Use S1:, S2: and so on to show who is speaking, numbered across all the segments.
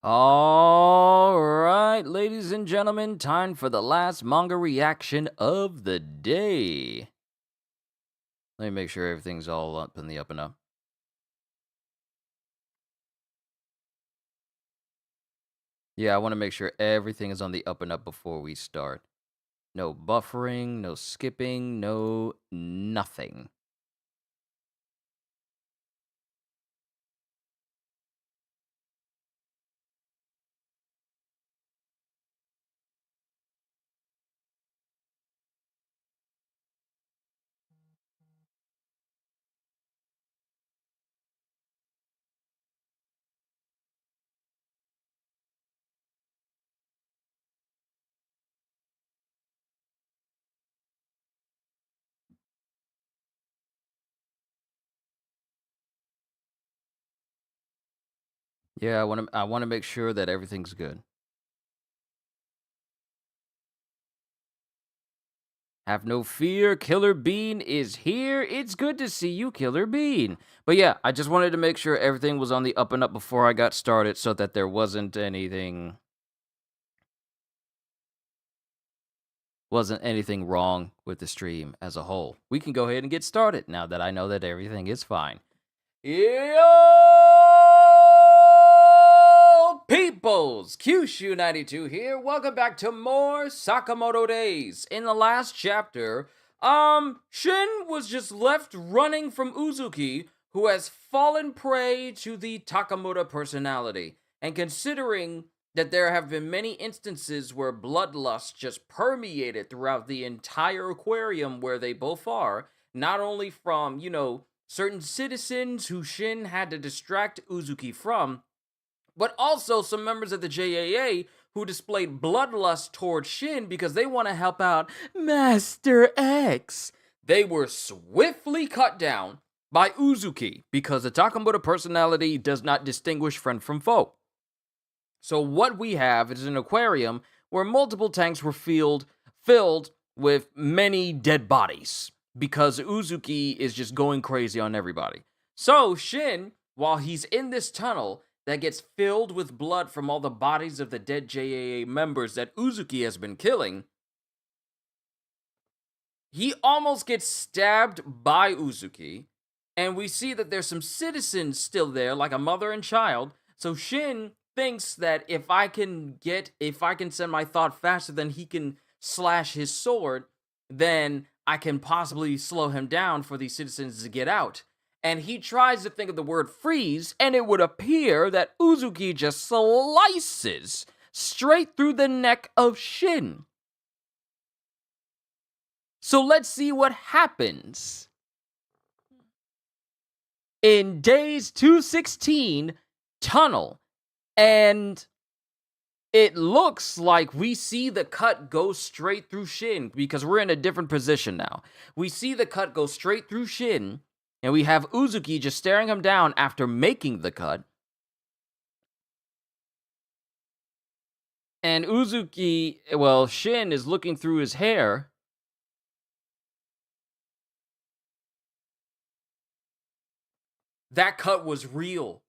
S1: All right, ladies and gentlemen, time for the last manga reaction of the day. Let me make sure everything's all up in the up and up. Yeah, I want to make sure everything is on the up and up before we start. No buffering, no skipping, no nothing. Yeah, I want to make sure that everything's good. Have no fear, Killer Bean is here. It's good to see you, Killer Bean. But yeah, I just wanted to make sure everything was on the up and up before I got started so that there wasn't anything wrong with the stream as a whole. We can go ahead and get started now that I know that everything is fine. Yo, peoples! Qushu92 here. Welcome back to more Sakamoto Days. In the last chapter, Shin was just left running from Uzuki, who has fallen prey to the Takamura personality. And considering that there have been many instances where bloodlust just permeated throughout the entire aquarium where they both are, not only from, certain citizens who Shin had to distract Uzuki from, but also some members of the JAA who displayed bloodlust toward Shin because they want to help out Master X. They were swiftly cut down by Uzuki because the Takamura personality does not distinguish friend from foe. So what we have is an aquarium where multiple tanks were filled with many dead bodies because Uzuki is just going crazy on everybody. So Shin, while he's in this tunnel that gets filled with blood from all the bodies of the dead JAA members that Uzuki has been killing, he almost gets stabbed by Uzuki, and we see that there's some citizens still there, like a mother and child. So Shin thinks that if I can send my thought faster than he can slash his sword, then I can possibly slow him down for these citizens to get out. And he tries to think of the word freeze, and it would appear that Uzuki just slices straight through the neck of Shin. So let's see what happens. In days 216, tunnel. And it looks like we see the cut go straight through Shin because we're in a different position now. We see the cut go straight through Shin, and we have Uzuki just staring him down after making the cut. And Shin is looking through his hair. That cut was real.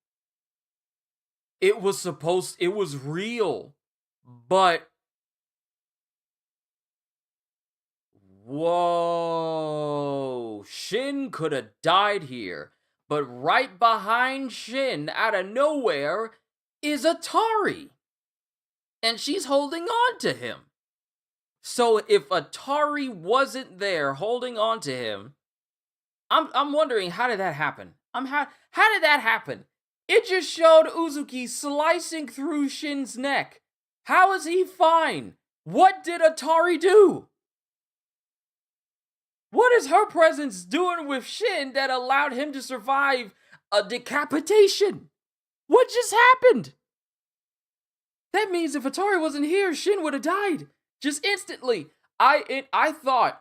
S1: It was real, but whoa, Shin could have died here, but right behind Shin, out of nowhere, is Atari, and she's holding on to him. So if Atari wasn't there holding on to him, I'm wondering, how did that happen? How did that happen? It just showed Uzuki slicing through Shin's neck. How is he fine? What did Atari do? What is her presence doing with Shin that allowed him to survive a decapitation? What just happened? That means if Atari wasn't here, Shin would have died. Just instantly. I thought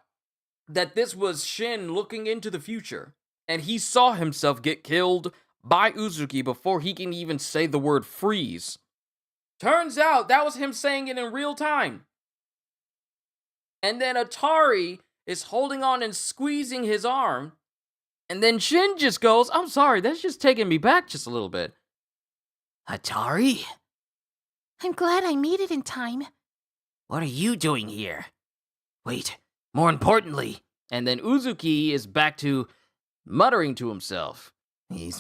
S1: that this was Shin looking into the future, and he saw himself get killed by Uzuki before he can even say the word freeze. Turns out that was him saying it in real time. And then Atari is holding on and squeezing his arm, and then Shin just goes, I'm sorry, that's just taking me back just a little bit. Atari?
S2: I'm glad I made it in time.
S3: What are you doing here? Wait, more importantly.
S1: And then Uzuki is back to muttering to himself.
S3: He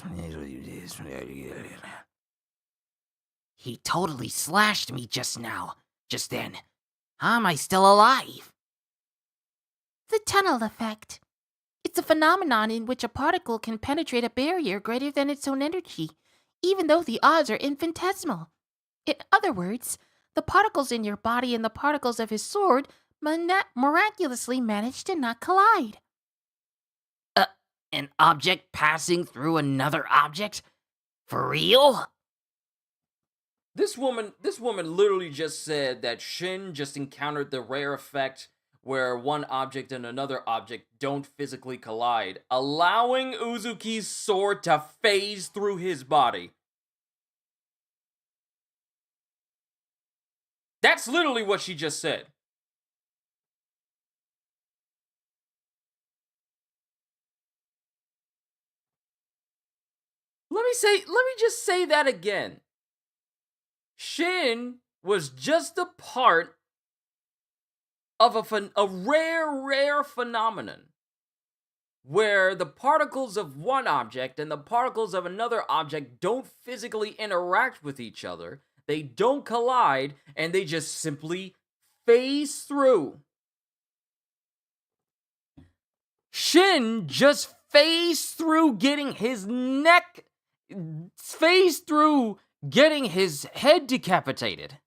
S3: totally slashed me just then. How am I still alive?
S2: The tunnel effect. It's a phenomenon in which a particle can penetrate a barrier greater than its own energy, even though the odds are infinitesimal. In other words, the particles in your body and the particles of his sword miraculously managed to not collide.
S3: An object passing through another object? For real?
S1: This woman literally just said that Shin just encountered the rare effect where one object and another object don't physically collide, allowing Uzuki's sword to phase through his body. That's literally what she just said. Let me just say that again. Shin was just a part of a rare phenomenon where the particles of one object and the particles of another object don't physically interact with each other. They don't collide, and they just simply phase through. Shin just phased through getting his head decapitated.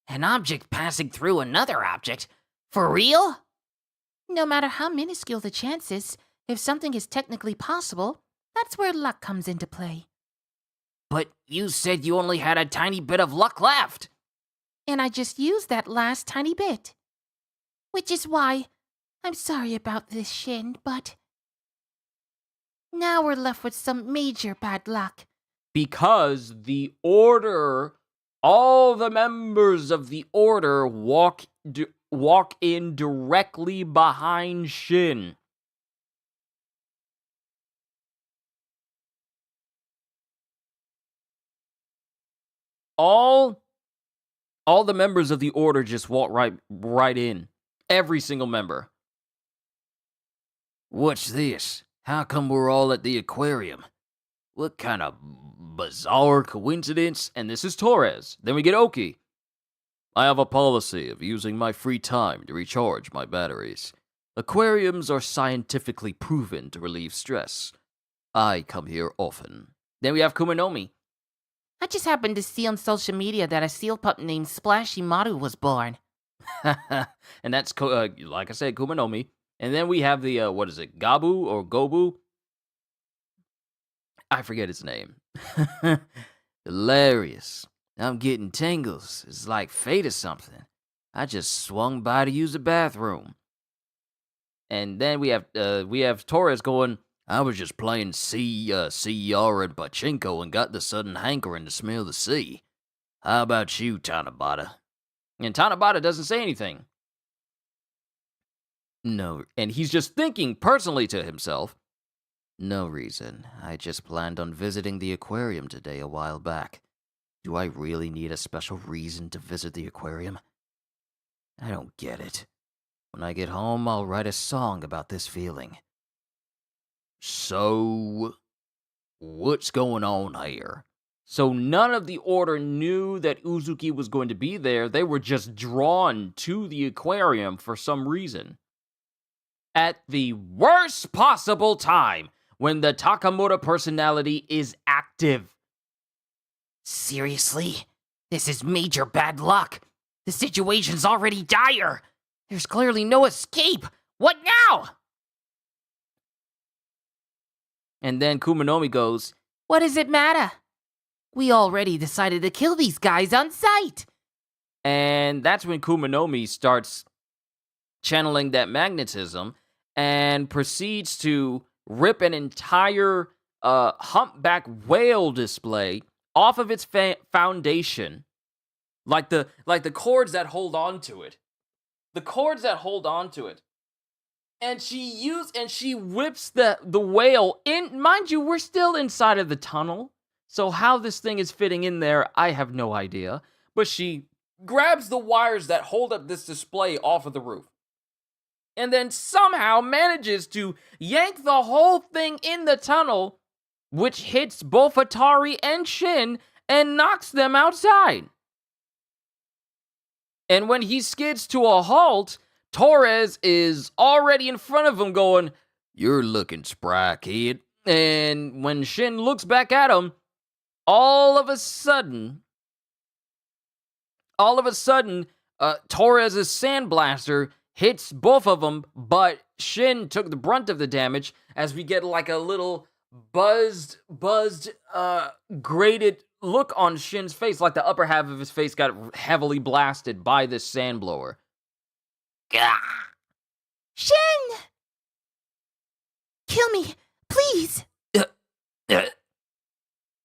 S3: An object passing through another object? For real?
S2: No matter how minuscule the chances, if something is technically possible, that's where luck comes into play.
S3: But you said you only had a tiny bit of luck left.
S2: And I just used that last tiny bit. Which is why I'm sorry about this, Shin, but now we're left with some major bad luck.
S1: Because all the members of the Order walk in directly behind Shin. All the members of the Order just walk right in. Every single member.
S3: What's this? How come we're all at the aquarium? What kind of bizarre coincidence?
S1: And this is Torres. Then we get Oki. I have a policy of using my free time to recharge my batteries. Aquariums are scientifically proven to relieve stress. I come here often. Then we have Kumanomi.
S2: I just happened to see on social media that a seal pup named Splashy Maru was born.
S1: And that's, like I said, Kumanomi. And then we have the, Gabu or Gobu? I forget his name.
S3: Hilarious. I'm getting tingles. It's like fate or something. I just swung by to use the bathroom.
S1: And then we have Torres going,
S3: I was just playing CR and Pachinko and got the sudden hankering to smell the sea. How about you, Tanabata?
S1: And Tanabata doesn't say anything. No, and he's just thinking personally to himself.
S3: No reason. I just planned on visiting the aquarium today a while back. Do I really need a special reason to visit the aquarium? I don't get it. When I get home, I'll write a song about this feeling.
S1: So, what's going on here? So none of the Order knew that Uzuki was going to be there. They were just drawn to the aquarium for some reason. At the worst possible time, when the Sakamoto personality is active.
S3: Seriously? This is major bad luck. The situation's already dire. There's clearly no escape. What now?
S1: And then Kumanomi goes,
S2: What does it matter? We already decided to kill these guys on sight.
S1: And that's when Kumanomi starts channeling that magnetism and proceeds to rip an entire humpback whale display off of its foundation, like the cords that hold on to it. The cords that hold on to it. And she whips the whale in. Mind you, we're still inside of the tunnel. So how this thing is fitting in there, I have no idea. But she grabs the wires that hold up this display off of the roof. And then somehow manages to yank the whole thing in the tunnel, which hits both Atari and Shin and knocks them outside. And when he skids to a halt, Torres is already in front of him going, "You're looking spry, kid." And when Shin looks back at him, all of a sudden, Torres' sandblaster hits both of them, but Shin took the brunt of the damage as we get like a little buzzed, grated look on Shin's face, like the upper half of his face got heavily blasted by this sandblower. Gah!
S2: Shin! Kill me, please!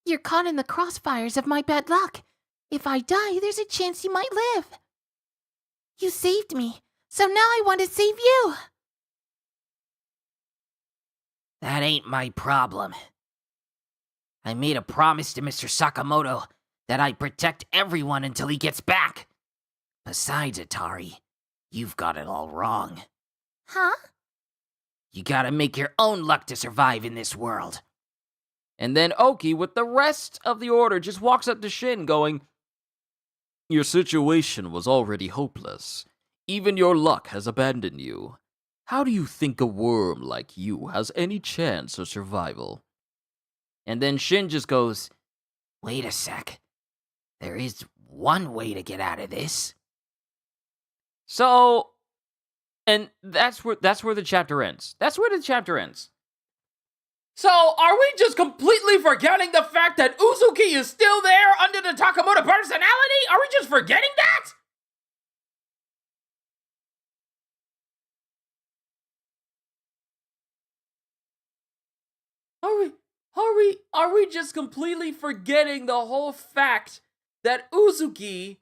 S2: You're caught in the crossfires of my bad luck. If I die, there's a chance you might live. You saved me, so now I want to save you.
S3: That ain't my problem. I made a promise to Mr. Sakamoto that I'd protect everyone until he gets back. Besides, Atari, you've got it all wrong.
S2: Huh?
S3: You gotta make your own luck to survive in this world.
S1: And then Oki, with the rest of the order, just walks up to Shin going, "Your situation was already hopeless. Even your luck has abandoned you. How do you think a worm like you has any chance of survival?" And then Shin just goes,
S3: "Wait a sec. There is one way to get out of this."
S1: So, and that's where the chapter ends. So, are we just completely forgetting the fact that Uzuki is still there under the Sakamoto personality? Are we just forgetting that? Are we just completely forgetting the whole fact that Uzuki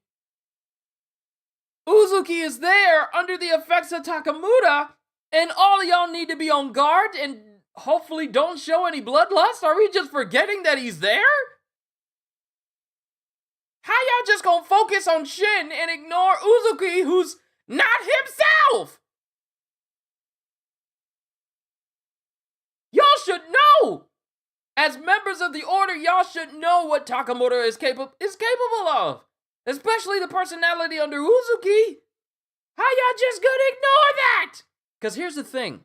S1: is there under the effects of Takamura, and all of y'all need to be on guard and hopefully don't show any bloodlust? Are we just forgetting that he's there? How y'all just gonna focus on Shin and ignore Uzuki, who's not himself? Y'all should know! As members of the Order, y'all should know what Takamura is capable of. Especially the personality under Uzuki. How y'all just gonna ignore that? Because here's the thing.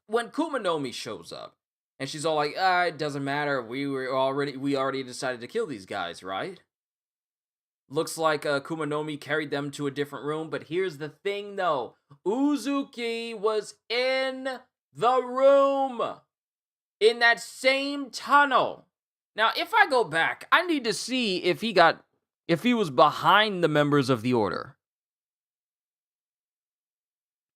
S1: When Kumanomi shows up, and she's all like, it doesn't matter, we already decided to kill these guys, right? Looks like Kumanomi carried them to a different room, but here's the thing though. Uzuki was in the room. In that same tunnel. Now, if I go back, I need to see if he was behind the members of the Order.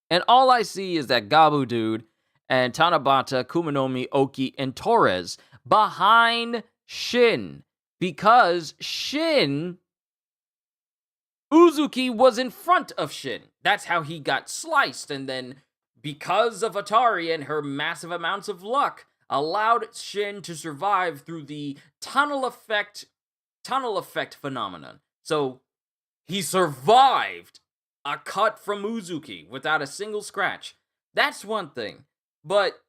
S1: And all I see is that Gabu Dude and Tanabata, Kumanomi, Oki, and Torres behind Shin. Because Uzuki was in front of Shin. That's how he got sliced. And then, because of Atari and her massive amounts of luck, allowed Shin to survive through the tunnel effect phenomenon. So, he survived a cut from Uzuki without a single scratch. That's one thing. But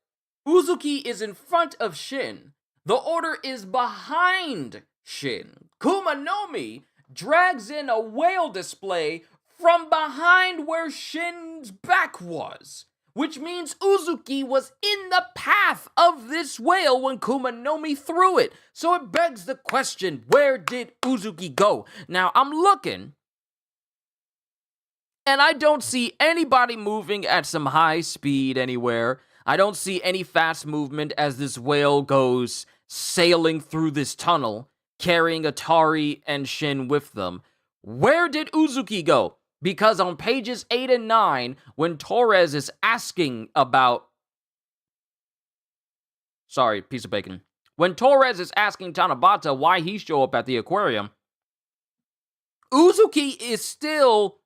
S1: Uzuki is in front of Shin. The Order is behind Shin. Kumanomi drags in a whale display from behind where Shin's back was. Which means Uzuki was in the path of this whale when Kumanomi threw it. So it begs the question, where did Uzuki go? Now, I'm looking, and I don't see anybody moving at some high speed anywhere. I don't see any fast movement as this whale goes sailing through this tunnel, carrying Atari and Shin with them. Where did Uzuki go? Because on pages 8 and 9, when Torres is asking about... Sorry, piece of bacon. When Torres is asking Tanabata why he showed up at the aquarium, Uzuki is still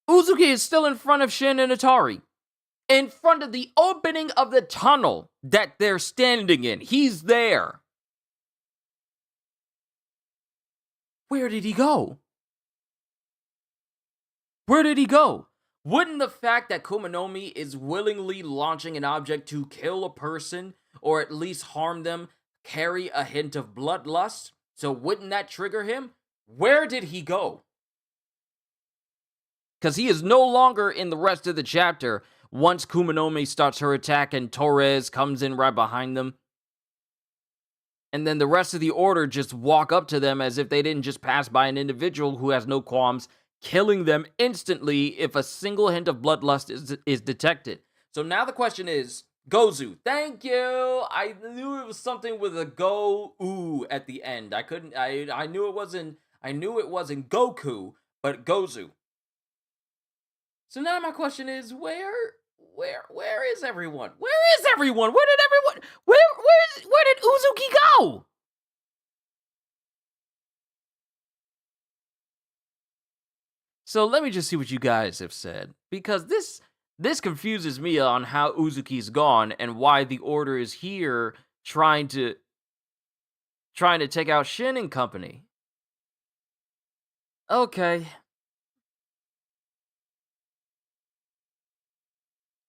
S1: in front of Shin and Atari. in front of the opening of the tunnel that they're standing in. He's there. Where did he go? Where did he go? Wouldn't the fact that Kumanomi is willingly launching an object to kill a person, or at least harm them, carry a hint of bloodlust? So wouldn't that trigger him? Where did he go? Because he is no longer in the rest of the chapter once Kumanomi starts her attack and Torres comes in right behind them. And then the rest of the order just walk up to them as if they didn't just pass by an individual who has no qualms, killing them instantly if a single hint of bloodlust is detected. So now the question is, Gozu, thank you. I knew it was something with a go-oo at the end. I knew it wasn't Goku, but Gozu. So now my question is, where is everyone? Where is everyone? Where did Uzuki go? So let me just see what you guys have said, because this confuses me on how Uzuki's gone and why the order is here trying to take out Shin and company. Okay.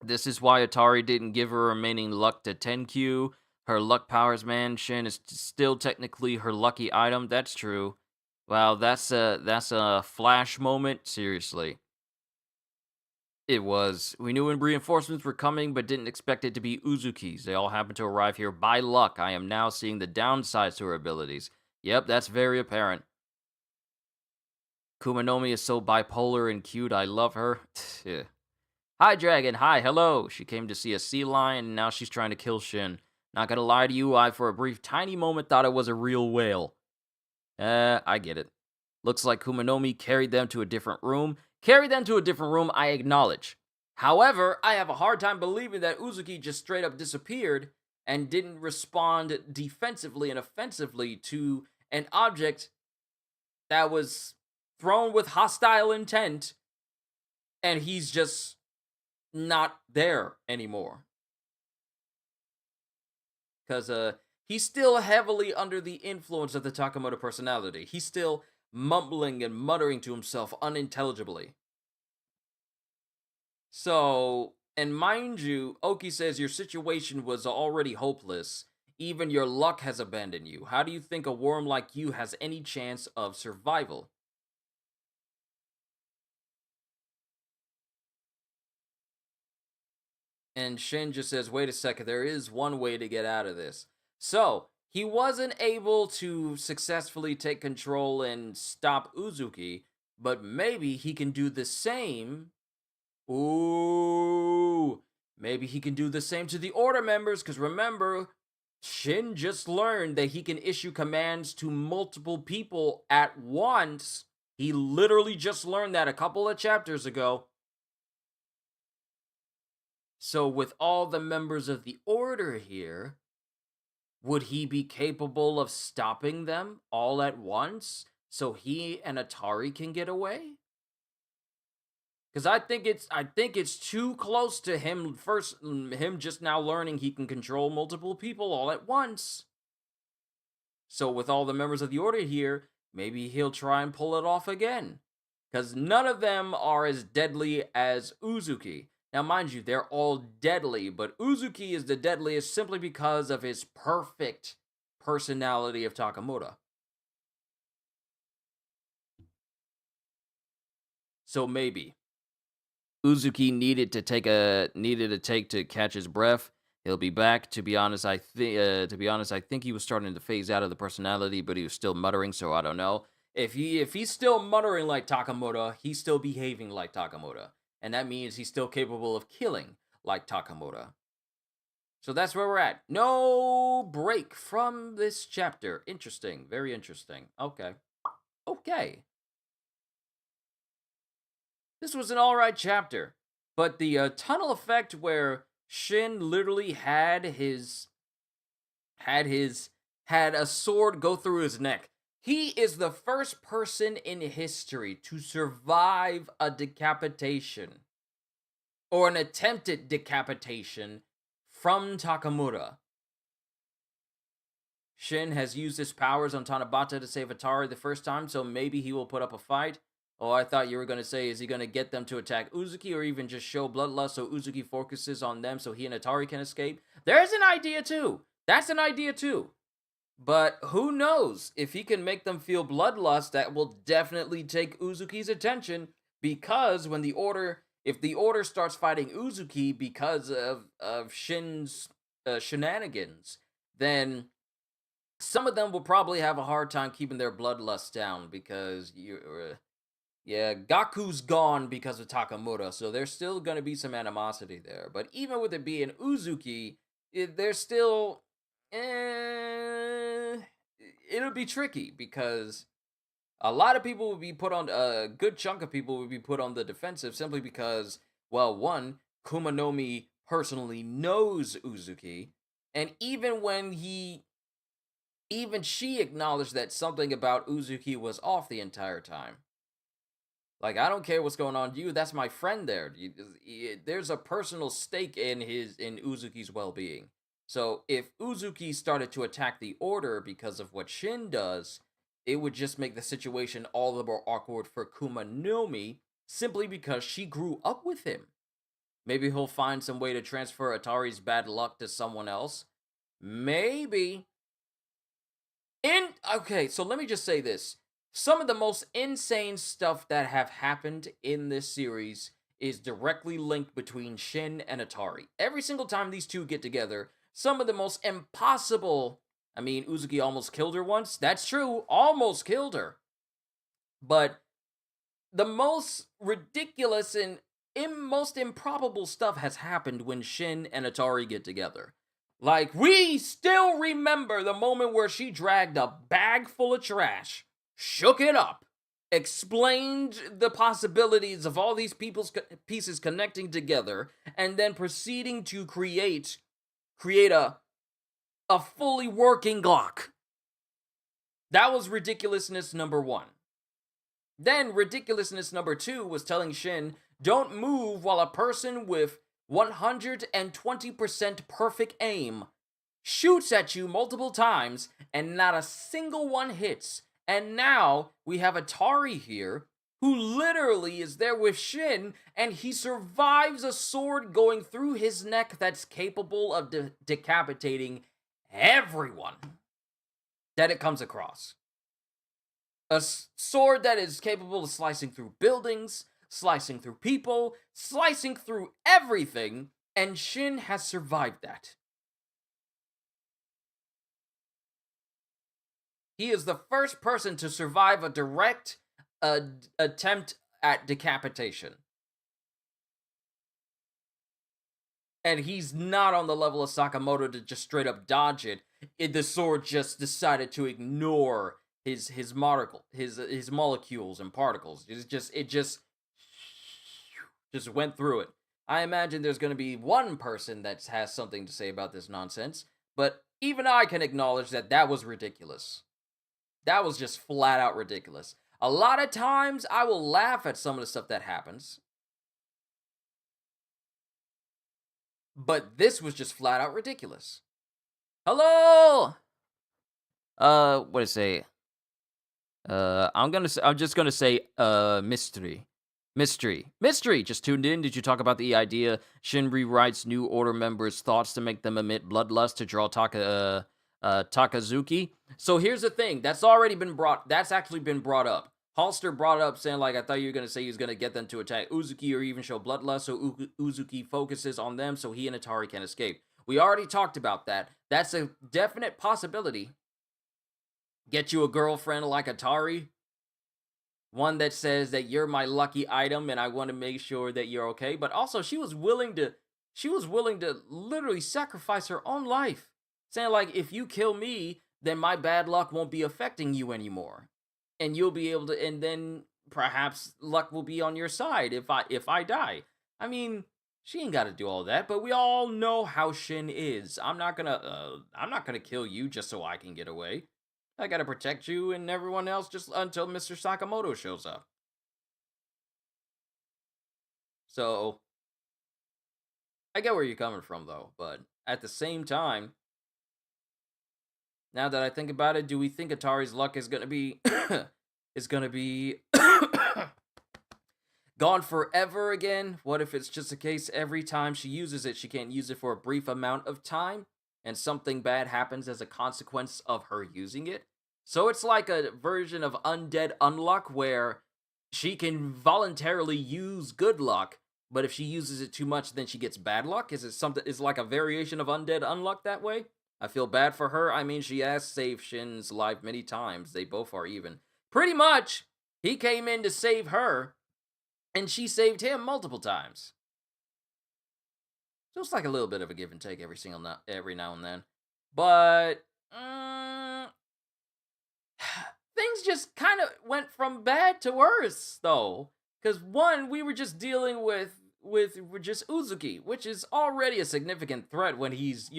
S1: This is why Atari didn't give her remaining luck to 10Q. Her luck powers, man. Shin is still technically her lucky item. That's true. Wow, that's a flash moment. Seriously. It was. We knew when reinforcements were coming, but didn't expect it to be Uzuki's. They all happened to arrive here by luck. I am now seeing the downsides to her abilities. Yep, that's very apparent. Kumanomi is so bipolar and cute. I love her. Hi, Dragon. Hi, hello. She came to see a sea lion, and now she's trying to kill Shin. Not gonna lie to you, I, for a brief, tiny moment, thought it was a real whale. I get it. Looks like Kumanomi carried them to a different room. I acknowledge. However, I have a hard time believing that Uzuki just straight up disappeared and didn't respond defensively and offensively to an object that was thrown with hostile intent, and he's just not there anymore. Because he's still heavily under the influence of the Sakamoto personality. He's still mumbling and muttering to himself unintelligibly. So, and mind you, Oki says your situation was already hopeless. Even your luck has abandoned you. How do you think a worm like you has any chance of survival? And Shin just says, wait a second, there is one way to get out of this. So, he wasn't able to successfully take control and stop Uzuki, but maybe he can do the same. Ooh, maybe he can do the same to the Order members, because remember, Shin just learned that he can issue commands to multiple people at once. He literally just learned that a couple of chapters ago. So with all the members of the Order here, would he be capable of stopping them all at once so he and Atari can get away? Because I think it's too close to him just now learning he can control multiple people all at once. So with all the members of the Order here, maybe he'll try and pull it off again. Because none of them are as deadly as Uzuki. Now, mind you, they're all deadly, but Uzuki is the deadliest simply because of his perfect personality of Sakamoto. So maybe Uzuki needed to take to catch his breath. He'll be back. To be honest, I think he was starting to phase out of the personality, but he was still muttering. So I don't know if he's still muttering like Sakamoto, he's still behaving like Sakamoto. And that means he's still capable of killing like Sakamoto. So that's where we're at. No break from this chapter. Interesting. Very interesting. Okay. This was an alright chapter. But the tunnel effect where Shin literally had a sword go through his neck. He is the first person in history to survive a decapitation. or an attempted decapitation from Takamura. Shin has used his powers on Tanabata to save Atari the first time, so maybe he will put up a fight. Oh, I thought you were going to say, is he going to get them to attack Uzuki or even just show bloodlust so Uzuki focuses on them so he and Atari can escape? There's an idea too. That's an idea too. But who knows? If he can make them feel bloodlust, that will definitely take Uzuki's attention, because if the Order starts fighting Uzuki because of Shin's shenanigans, then some of them will probably have a hard time keeping their bloodlust down, because Gaku's gone because of Takamura, so there's still going to be some animosity there. But even with it being Uzuki, there's still it'll be tricky, because a lot of people would be put on a good chunk of people would be put on the defensive, simply because, well, one, Kumanomi personally knows Uzuki, and even she acknowledged that something about Uzuki was off the entire time. Like, I don't care what's going on to you, that's my friend there. There's a personal stake in Uzuki's well-being. So if Uzuki started to attack the Order because of what Shin does, it would just make the situation all the more awkward for Kumanomi, simply because she grew up with him. Maybe he'll find some way to transfer Atari's bad luck to someone else. Maybe. Okay, so let me just say this. Some of the most insane stuff that have happened in this series is directly linked between Shin and Atari. Every single time these two get together, some of the most impossible... I mean, Uzuki almost killed her once. That's true. Almost killed her. But the most ridiculous and most improbable stuff has happened when Shin and Atari get together. Like, we still remember the moment where she dragged a bag full of trash, shook it up, explained the possibilities of all these pieces connecting together, and then proceeding to create a fully working Glock. That was ridiculousness number one. Then ridiculousness number two was telling Shin, don't move while a person with 120% perfect aim shoots at you multiple times and not a single one hits. And now we have Atari here, who literally is there with Shin, and he survives a sword going through his neck that's capable of decapitating everyone that it comes across. A sword that is capable of slicing through buildings, slicing through people, slicing through everything, and Shin has survived that. He is the first person to survive a direct attempt at decapitation. And he's not on the level of Sakamoto to just straight up dodge it. The sword just decided to ignore his molecules and particles. It just went through it. I imagine there's going to be one person that has something to say about this nonsense, but even I can acknowledge that that was ridiculous. That was just flat out ridiculous. A lot of times I will laugh at some of the stuff that happens, but this was just flat out ridiculous. Hello. What did I say? I'm just gonna say, mystery. Just tuned in. Did you talk about the idea Shin rewrites new Order members' thoughts to make them emit bloodlust to draw Takazuki? So here's the thing. That's actually been brought up. Halster brought up saying, like, I thought you were gonna say he was gonna get them to attack Uzuki or even show bloodlust, so Uzuki focuses on them so he and Atari can escape. We already talked about that. That's a definite possibility. Get you a girlfriend like Atari. One that says that you're my lucky item and I want to make sure that you're okay. But also she was willing to literally sacrifice her own life. Saying, like, if you kill me, then my bad luck won't be affecting you anymore. And you'll be able to, and then perhaps luck will be on your side if I die. I mean, she ain't got to do all that, but we all know how Shin is. I'm not gonna kill you just so I can get away. I gotta protect you and everyone else just until Mr. Sakamoto shows up. So, I get where you're coming from, though, but at the same time, now that I think about it, do we think Atari's luck is gonna be is gonna be gone forever again? What if it's just a case every time she uses it, she can't use it for a brief amount of time, and something bad happens as a consequence of her using it? So it's like a version of Undead Unluck where she can voluntarily use good luck, but if she uses it too much, then she gets bad luck? Is it something, is like a variation of Undead Unluck that way? I feel bad for her. I mean, she has saved Shin's life many times. They both are even. Pretty much, he came in to save her, and she saved him multiple times. So it's like a little bit of a give and take every now and then. But things just kind of went from bad to worse, though. Because one, we were just dealing with just Uzuki, which is already a significant threat when he's,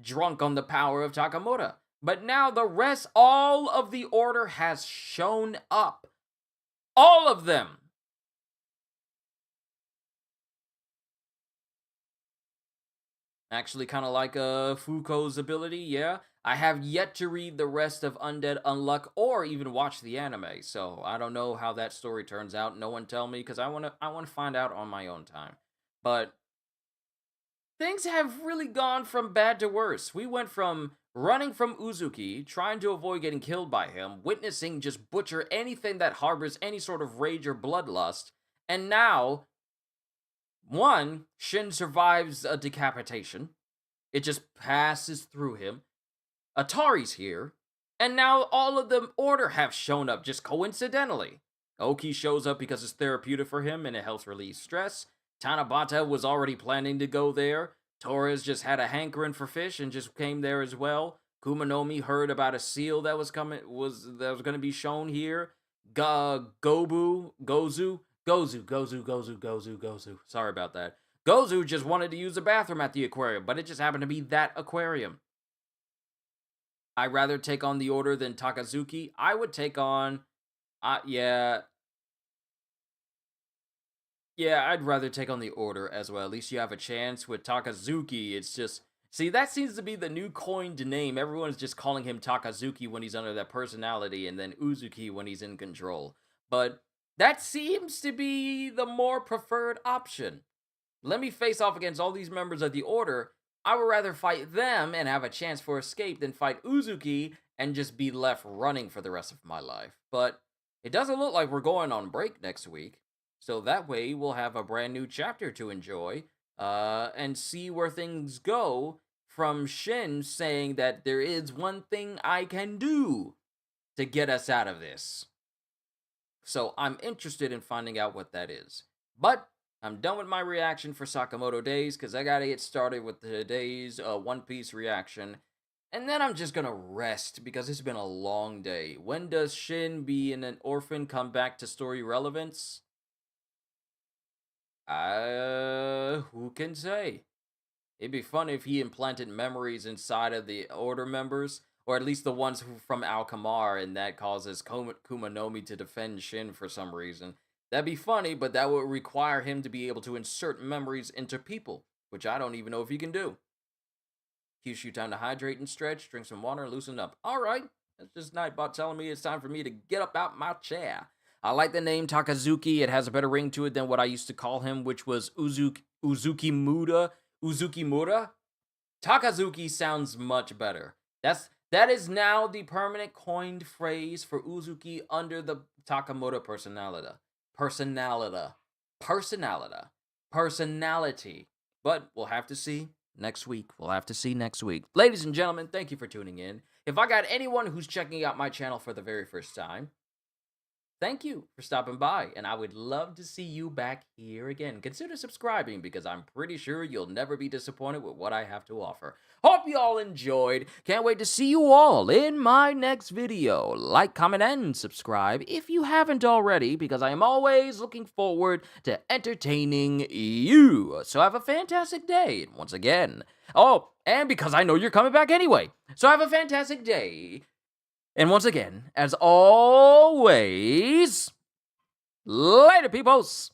S1: drunk on the power of Sakamoto. But now the rest, all of the order has shown up. All of them. Actually, kind of like Fuko's ability, yeah. I have yet to read the rest of Undead Unluck or even watch the anime, so I don't know how that story turns out. No one tell me, because I want to find out on my own time. But things have really gone from bad to worse. We went from running from Uzuki, trying to avoid getting killed by him, witnessing just butcher anything that harbors any sort of rage or bloodlust, and now, one, Shin survives a decapitation. It just passes through him. Atari's here, and now all of the order have shown up just coincidentally. Oki shows up because it's therapeutic for him and it helps relieve stress. Tanabata was already planning to go there. Torres just had a hankering for fish and just came there as well. Kumanomi heard about a seal that was going to be shown here. Gozu. Sorry about that. Gozu just wanted to use the bathroom at the aquarium, but it just happened to be that aquarium. I'd rather take on the order than Takazuki. I would take on... Yeah, I'd rather take on the order as well. At least you have a chance. With Takazuki, it's just... See, that seems to be the new coined name. Everyone's just calling him Takazuki when he's under that personality, and then Uzuki when he's in control. But that seems to be the more preferred option. Let me face off against all these members of the order. I would rather fight them and have a chance for escape than fight Uzuki and just be left running for the rest of my life. But it doesn't look like we're going on break next week. So that way we'll have a brand new chapter to enjoy and see where things go from Shin saying that there is one thing I can do to get us out of this. So I'm interested in finding out what that is. But I'm done with my reaction for Sakamoto Days because I gotta get started with today's One Piece reaction. And then I'm just gonna rest because it's been a long day. When does Shin being an orphan come back to story relevance? Who can say? It'd be fun if he implanted memories inside of the order members, or at least the ones from Alkamar, and that causes Kumanomi to defend Shin for some reason. That'd be funny, but that would require him to be able to insert memories into people, which I don't even know if he can do. Qushu, time to hydrate and stretch, drink some water, and loosen up. Alright, that's just Nightbot telling me it's time for me to get up out my chair. I like the name Takazuki. It has a better ring to it than what I used to call him, which was Uzukimura. Takazuki sounds much better. That is now the permanent coined phrase for Uzuki under the Sakamoto personality. But we'll have to see next week. Ladies and gentlemen, thank you for tuning in. If I got anyone who's checking out my channel for the very first time, thank you for stopping by, and I would love to see you back here again. Consider subscribing, because I'm pretty sure you'll never be disappointed with what I have to offer. Hope you all enjoyed. Can't wait to see you all in my next video. Like, comment, and subscribe if you haven't already, because I am always looking forward to entertaining you. So have a fantastic day, and once again, oh, and because I know you're coming back anyway, so have a fantastic day. And once again, as always, later, peoples!